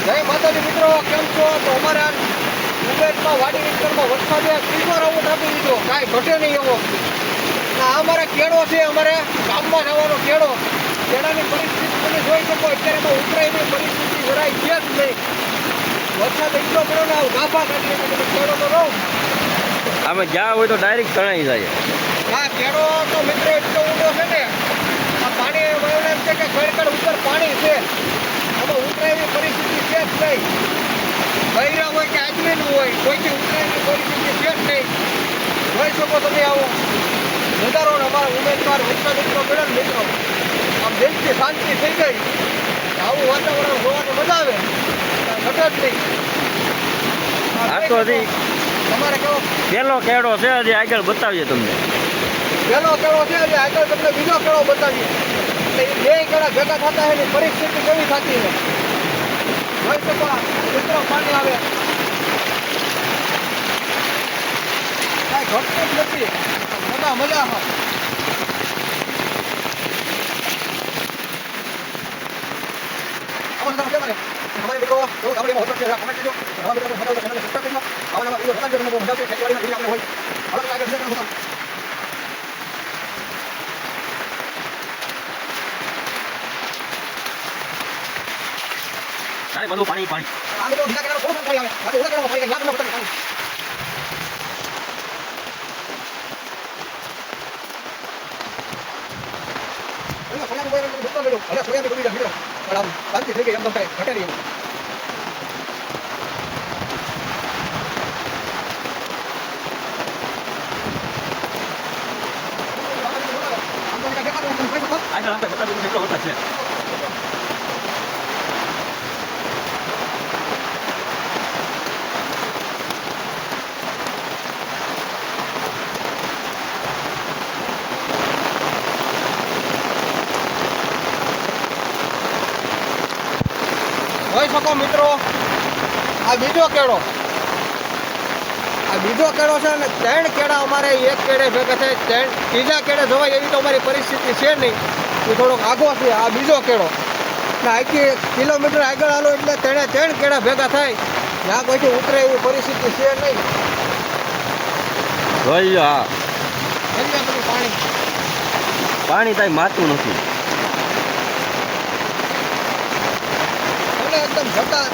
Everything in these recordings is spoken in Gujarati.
જય માતાજી મિત્રો, કેમ છો? તો અમારા ઉમેદમાં વાડી વિસ્તારમાં વરસાદે ત્રીજો રાઉન્ડ આપી દીધો, કાંઈ ઘટે નહીં એવો. ના અમારા કેળો છે, અમારે ગામમાં જવાનો કેળો. કેળાની પરિસ્થિતિ તમે જોઈ શકો, અત્યારે એમાં ઉતરાયની પરિસ્થિતિ જરાય છે જ નહીં. વરસાદ એટલો પડ્યો ને આવું ગાભા કાઢી તમે કેળો તો રહો. આમાં જ્યાં હોય તો ડાયરેક્ટ તણાઈ જાય. હા, કેળો તો મિત્રો એટલો ઊંડો છે ને, આ પાણી એવું એમ છે કે ખડખડ ઉપર પાણી છે. આમાં ઉતરાયની પરિસ્થિતિ છે જ નહીં. બૈરા હોય કે આદમીનું હોય, કોઈની ઉતરાયની પરિસ્થિતિ છે જ નહીં. જોઈ શકો તમે આવો નજારો. અમારા ઉમેદવાર વરસાદ એટલો પડ્યો ને મિત્રો, આમ દિલથી શાંતિ થઈ ગઈ. આવું વાતાવરણ જોવાની મજા આવે, ઘટે જ નહીં. આ તો હજી તમારે કેવો પેલો કેળો છે, હજી આગળ બતાવીએ તમને. પહેલો કેળો છે, હજી આગળ તમને બીજો કેળો બતાવીએ. એટલે એ બે કેળા ભેગા થતા એની પરિસ્થિતિ કેવી થતી છે જોઈ શકો. મિત્રો પાણી આવે, કાંઈ ઘટતું જ નથી. મજા મજા આવે. हमारे वीडियो जो આપણે એમાં હોટલ છે કમેન્ટ કરજો. અમારા વીડિયો બનાવો ચેનલને સબસ્ક્રાઇબ કરજો. આવા નવા વીડિયો બનાવજો. તમને મજા આવશે. ખેતીવાડીના વીડિયો આપણે હોય અલગ લાગે છે કરજો. અરે બધું પાણી પાણી. આ મિત્રો બીજા કેનાલ થોડું પાણી આવે. બાકી ઓલા કેનાલ પાણી લાગે તમને પાણી. એનો સોયાબીન બોય બુકતો મેળો. અરે સોયાબીન ડૂબી જાય મિત્રો. પણ આમ શાંતિ થઈ ગઈ, એકદમ કાંઈ ઘટે નહીં. આગળ આપણે બતાવી દીધું એટલો વરસાદ છે. જોઈ શકો મિત્રો, આ બીજો કેળો. આ બીજો કેળો છે અને 3 કેળા અમારે એક કેળે ભેગા થાય. ત્રીજા કેળે જવાય એવી તો અમારી પરિસ્થિતિ છે નહીં. એ થોડોક આગો છે આ બીજો કેળો. ને આખી કિલોમીટર આગળ હાલો એટલે 3 કેળા ભેગા થાય. જ્યાં કોઈથી ઉતરે એવી પરિસ્થિતિ છે નહીં. જોઈ લો, હા અહીંયા બધું પાણી પાણી કાંઈ માતું નથી. એટલે એકદમ જતા.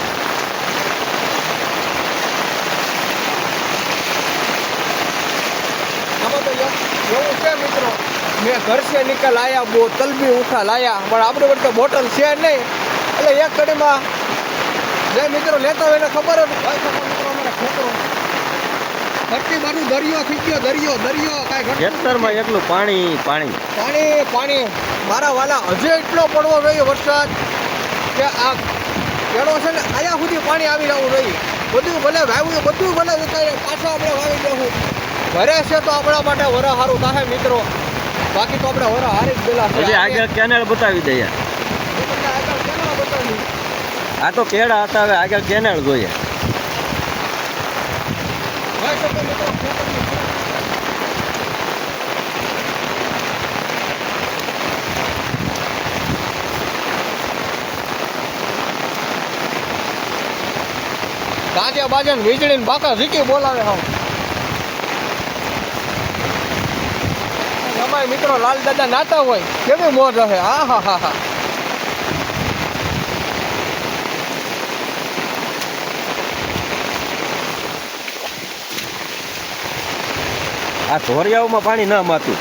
આમાં તો એવું છે મિત્રો, મેં ઘર से निकल आया बोतल भी उठा लाया, પણ આપણે વખતે બોટલ છે નહીં. એટલે એક કડીમાં જે મિત્રો લેતા હોય એને ખબર જ હોય. મિત્રો અમારા ખેતરો ઘટતી બાજુ દરિયો થઈ ગયો, દરિયો દરિયો કાંઈ ઘટતું ખેતરમાં એકલું પાણી પાણી. પાણી પાણી. મારા વાલા હજે એટલો પડવો જોઈએ વરસાદ કે આ કેળો છે ને આયા સુધી પાણી આવી જવું જોઈએ. બધું ભલે વાવ્યું, બધું ભલે ઉતારે, પાછા આપણે વાવી દેવું. ઘરે છે તો આપણા માટે વરા સારું થાય મિત્રો. બાકી તો આપણે વરા હારી જ પેલા છે. હજી આગળ કેનાલ બતાવી દઈએ. આગળ કેનાલ બતાવી. આ તો કેળા હતા, હવે આગળ કેનાલ જોઈએ. હોય તો મિત્રો ખેતરની ગાજે બાજે વીજળી ને બાકા ઝીકી બોલાવે. હા, અમારે મિત્રો લાલ દાદા નાતા હોય કેવી મોજ હશે. હા હા હા હા. આ ધોરિયાઓમાં પાણી ન માતું.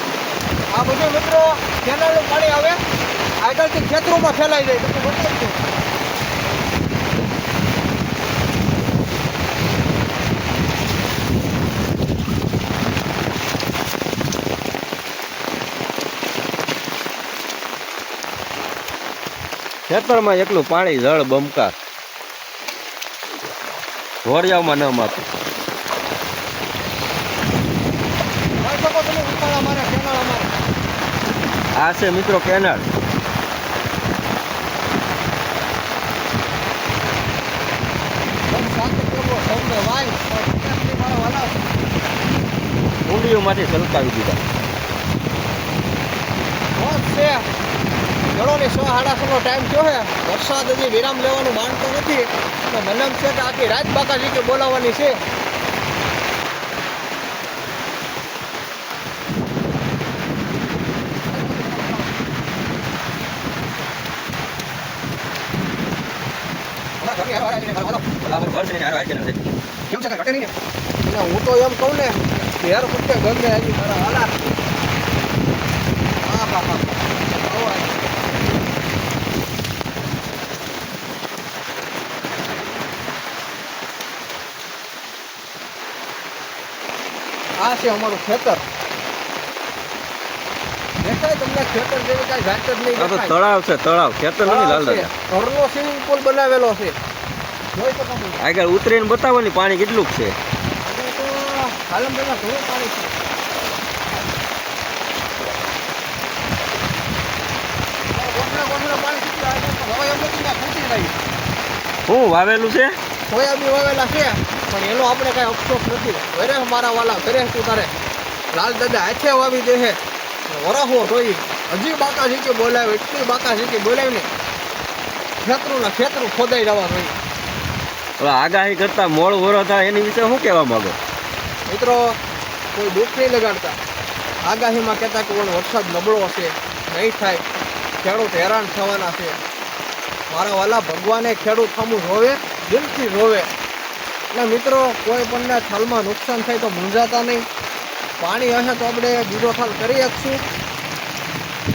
આ બધું મિત્રો કેનાલનું પાણી આવે આગળથી ખેતરોમાં ફેલાઈ જાય. બધું બતાવી દઉં. ખેતરમાં એકલું પાણી જળ બમકાર. ધોરિયાઓમાં ન માતું. જોઈ શકો તમે ઉતાળ અમારે કેનાલ અમારે. આ છે મિત્રો કેનાલ. સાથે કરવો સૌને વાય મારા વાલા ઊંડીઓમાંથી છલકાવી દીધા. મોજ છે. ખેડોની 6:30નો ટાઈમ થયો છે. વરસાદ હજી વિરામ લેવાનું માનતો નથી. તો મને એમ છે કે આખી રાત બાકાજી કે બોલાવવાની છે. અને હું તો એમ કહું ને ઘેર પૂછે ગમે હજી મારા વાલા. હા હા હા આ છે અમારું ખેતર. દેખાય તમને ખેતર જેવી કાંઈ જાત જ નહીં આ તો દેખાય. તળાવ છે, તળાવ, ખેતર નથી લાલ છે. દાદા. ઘરનો સ્વિમિંગ પુલ બનાવેલો છે. જોઈ શકો છો. આગળ ઉતરીને બતાવો ને પાણી કેટલું છે. આજે તો હાલમડેમાં ઘણું પાણી છે. ગોઠડા પાણી કેટલું આવે છે. હવે એમ નથી કે ખૂટી રહી. શું વાવેલું છે? સોયાબીન વાવેલા છે પણ એનો આપણે કાંઈ અફસોસ નથી. ઘરે મારા વાલા ઘરે તું તારે લાલ દાદા હાથે વાવી દે છે. વરાહો જોઈ હજી બાકાજી કે બોલાવે એટલી બાકાજી કે બોલાવી ને ખેતરું ખોદાઈ જવા જોઈએ. હવે આગાહી કરતા મોડ વરો થાય એની વિશે શું કહેવા માંગો? મિત્રો કોઈ દુઃખ નહીં લગાડતા. આગાહીમાં કહેતા કે વરસાદ નબળો હશે, નહીં થાય, ખેડૂત હેરાન થવાના છે. મારા વાલા ભગવાને ખેડૂત સામું જોવે, દિલથી જોવે. એટલે મિત્રો કોઈ પણને થાલમાં નુકસાન થાય તો મૂંઝાતા નહીં. પાણી હશે તો આપણે બીજો થાલ કરી શકશું.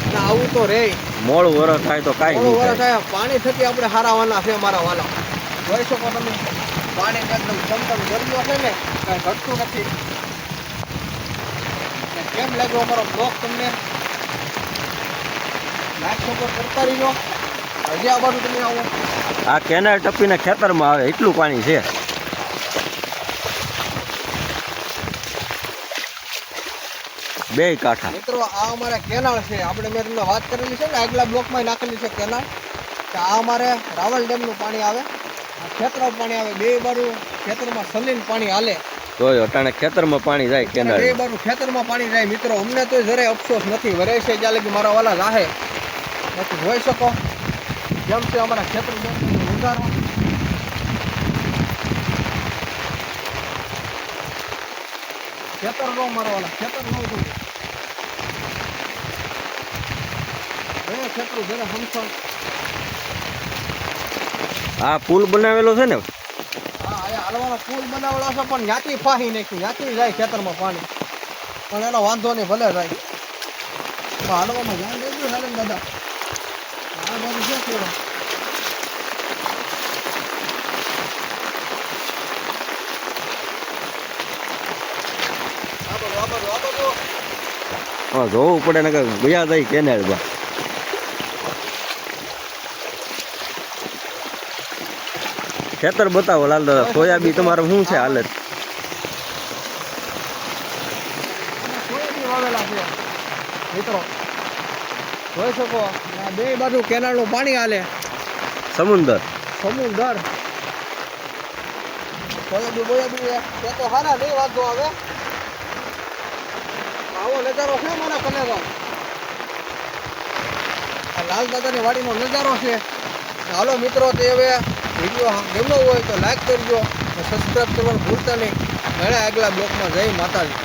અને આવું તો રહે. મોડ વરો થાય તો કાંઈ થોડું નહીં વરસ થાય. થાય પાણી થકી આપણે હારાવાના છે મારા વાલા. જોઈ શકો તમે પાણી એકદમ ચમચમ ગરમીઓ છે ને કાંઈ ઘટતું નથી. ને કેમ લાગ્યો અમારો બ્લોગ તમને? લાઈક સપોર્ટ કરતા રહીજો. હજી આ બાજુ તમે આવો. આ કેનાલ ટપીને ખેતરમાં આવે એટલું પાણી છે. બે કાંઠા. મિત્રો આ અમારે કેનાળ છે. આપણે મેં તમને વાત કરેલી છે ને આગલા બ્લોકમાં નાખેલી છે કેનાળ. કે આ અમારે રાવલ ડેમનું પાણી આવે, આ ખેતરમાં પાણી આવે. બે બાજુ ખેતરમાં સલીન પાણી હાલે. તો અટાણે ખેતરમાં પાણી જાય કેનાલ. બે બાજુ ખેતરમાં પાણી જાય. મિત્રો અમને તો જરાય અફસોસ નથી. વરે છે જ્યાં લગી મારા વાલા રાહે નથી. જોઈ શકો જેમ છે અમારા ખેતર નજારો. ખેતર નો મારા વાલા ખેતર નો ખેતર જરા હમસણ. આ પુલ બનાવેલો છે ને, હા અહીંયા હાલવાનો પુલ બનાવેલો છે પણ જ્યાંથી ફાહી નાખ્યું જ્યાંથી જાય ખેતરમાં પાણી. પણ એનો વાંધો નહીં, ભલે જાય. હાલવામાં ધ્યાન દેજો સાહેબ દાદા. આ બાજુ છે કેવો જોવું પડે ને ગયા જાય કેનાલમાં. ખેતર બતાવો લાલ દાદા. સોયાબીન તમારું શું છે હાલત? સોયાબીન વાવેલા છે મિત્રો. જોઈ શકો આ બે બાજુ કેનાલનું પાણી હાલે. સમુંદર. સોયાબીન બોયાબીન તે તો સારા નહીં વાંધો આવે. આવો નજારો છે મારા કનેરો. આ લાલ દાદાની વાડીનો નજારો છે. હાલો મિત્રો તે હવે વિડીયો ગમ્યો હોય તો લાઈક કરજો, સબસ્ક્રાઈબ કરવાનું ભૂલતા નહીં. મળે આગલા બ્લોકમાં. જય માતાજી.